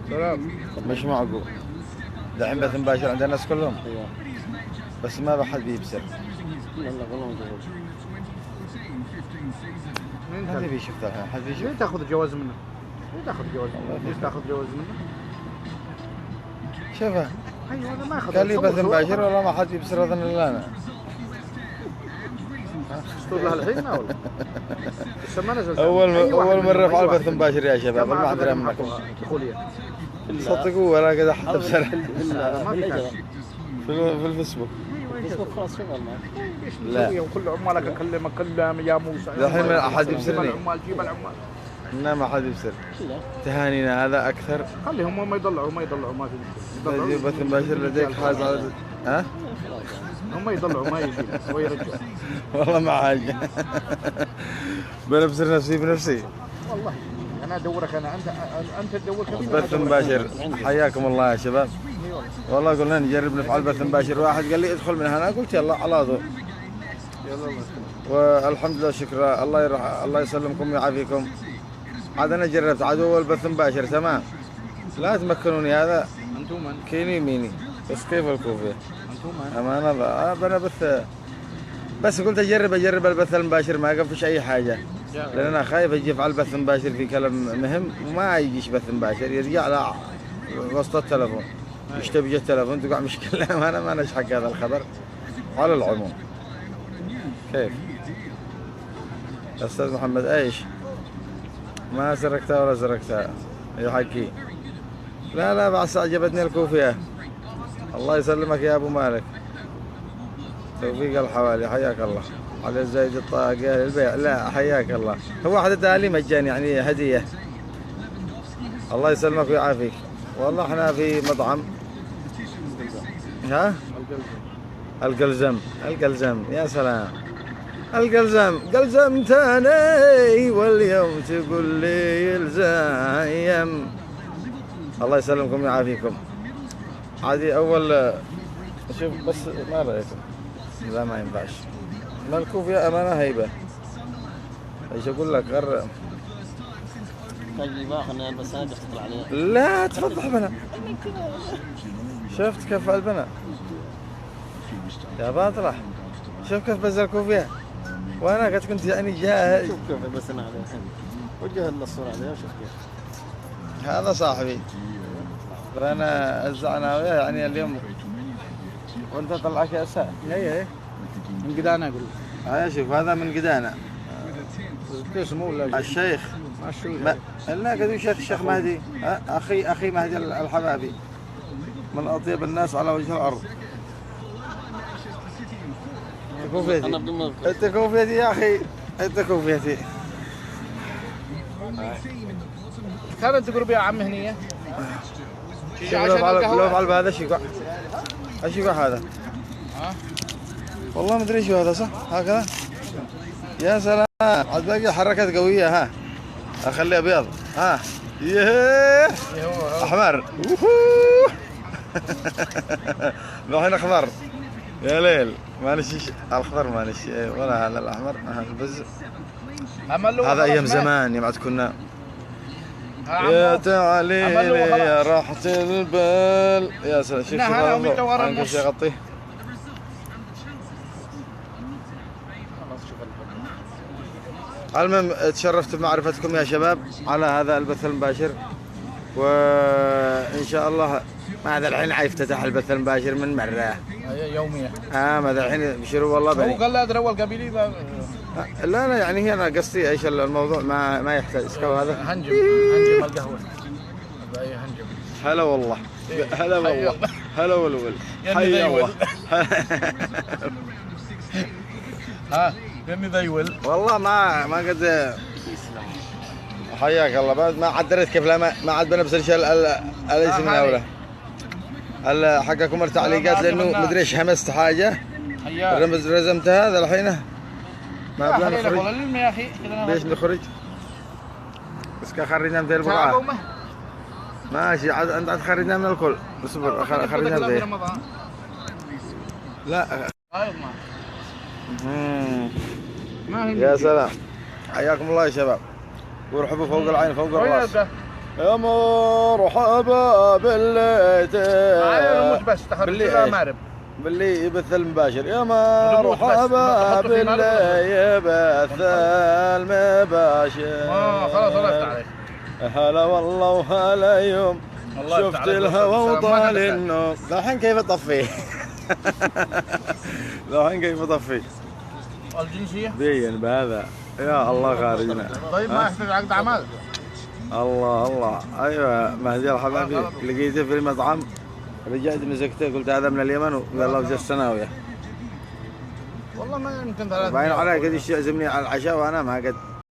سلام. مش معقول. دحين بث مباشر عند الناس كلهم. ايوه. بس ما بحد بيبصر. لا والله مجهول. ما تبي يشوف الحين، حد بيشوف. ليه تاخذ جواز منه؟ ليه تاخذ جواز منه؟ ليش تاخذ جواز منه؟ شوفه. ايوه انا ما اخذ. قال لي بث مباشر والله ما حد يبصر اظن الا انا. اسطول لها الحين ما ولا؟ لسه ما نزل. اول مرة افعل بث مباشر يا شباب، ما ادري منكم. صدقوا ولا قد حتى بسرعة. في الفيسبوك. الفيسبوك خلاص شغال معك. لا. وكل عمالك اكلم يا موسى. الحين ما احد يبصرني. جيب العمال. لا ما حد يبصر. تهانينا هذا اكثر. خليهم ما يضلعوا ما في. يجيب بث مباشر لديك حاز على ها؟ هم يضلعوا ما يجي ويرجع. والله ما حاجة. بنبصر نفسي بنفسي. والله انا ادورك انت تدور كثير. بث مباشر حياكم الله يا شباب. والله قلنا نجرب نفعل بث مباشر، واحد قال لي ادخل من هنا، قلت يلا على ضوء. والحمد لله شكرا، الله يسلمكم ويعافيكم. عاد انا جربت عاد اول بث مباشر تمام. لا تمكنوني هذا. انتم من؟ كيني ميني بس كيف الكوفية؟ انتم من؟ امانه انا بس قلت اجرب البث المباشر ما قفش اي حاجه، لان انا خايف اجي افعل بث مباشر في كلام مهم وما يجيش بث مباشر، يرجع لا وسط التلفون يشتبج التلفون تقع مشكله. انا ما نشحق هذا الخبر. على العموم كيف استاذ محمد ايش ما سرقتها ولا سرقتها يا حكي؟ لا بس عجبتني الكوفيه. الله يسلمك يا ابو مالك. توفيق الحوالي حياك الله. على الزايد الطاقة البيع. لا حياك الله. هو واحد اداها لي مجاني يعني هدية. الله يسلمك ويعافيك. والله احنا في مطعم. ها؟ القلزم يا سلام. قلزم تاني واليوم تقول لي يلزم. الله يسلمكم ويعافيكم. عادي اول شوف بس ما رايكم؟ لا ما ينفعش. الكوفية امانه هيبه. ايش اقول لك غير طيب خلينا نلبس هذا تطلع عليه. لا تفضح بنا. شفت كيف البنا يا باطلة؟ شوف كيف بز الكوفية وانا قد كنت يعني جاهز. شوف كيف لبسنا عليه الحين وجه الصورة عليه وشوف كيف. هذا صاحبي انا الزعنا وياه يعني اليوم وانت طلعك يا اساء. اي من قدانا اقول. شوف هذا من قدانا. اسمه ولا الشيخ لا قد الشيخ مهدي. اخي مهدي الحبابي من اطيب الناس على وجه الارض. انت كوفيتي يا اخي، انت كوفيتي. كانت تقول يا عم هنيه. لو فعل بهذا ايش يقع؟ ايش يقع هذا؟ والله ما ادري شو هذا صح هكذا. يا سلام عاد باقي حركات قويه. ها اخليه ابيض. ها ياه احمر. الحين اخضر يا ليل. ما نشي الخضر ما نشي ولا هذا الاحمر. البز هذا ايام زمان يوم كنا يا تعالي يا راحة البال. يا سلام شوف شوف يغطيه. المهم تشرفت بمعرفتكم يا شباب على هذا البث المباشر، وإن شاء الله ماذا الحين حيفتتح البث المباشر من مرة يوميا. ماذا الحين بشروا والله بني. هو قال لا ادري اول قبيلي لا يعني هنا قصدي ايش الموضوع ما يحتاج اسكو هذا هنجم القهوة. هنجم. هلا والله هلا والله هلا والول حي الله. ها يمي ذيول والله ما قد حياك الله. بعد ما عاد دريت كيف ما عاد بنفس الشيء الاسم من اوله حقكم التعليقات لانه مدري ايش همست حاجه رزمت هذا الحين ما بلا نخرج يا اخي. ليش نخرج؟ بس خرجنا من البقعه ماشي. انت خرجنا من الكل. اصبر خرجنا من لا يا سلام. حياكم الله يا شباب. ورحبوا فوق العين فوق الراس. يا مرحبا باللي مش بس تخرج باللي مارب باللي يبث المباشر. يا مرحبا باللي يبث المباشر. خلاص الله يفتح عليك. هلا والله وهلا يوم شفت الهوى وطال النوم. لو الحين كيف اطفيه؟ لو الحين كيف اطفيه؟ الجنسية بين بهذا يا الله خارجنا. طيب ما يحتاج عقد اعمال. الله الله ايوه مهدي الحبابي لقيته في المطعم رجعت مسكته قلت هذا من اليمن وقال له جس سناويه. والله ما يمكن 3 باين عليه قد يعزمني على العشاء وانا ما قد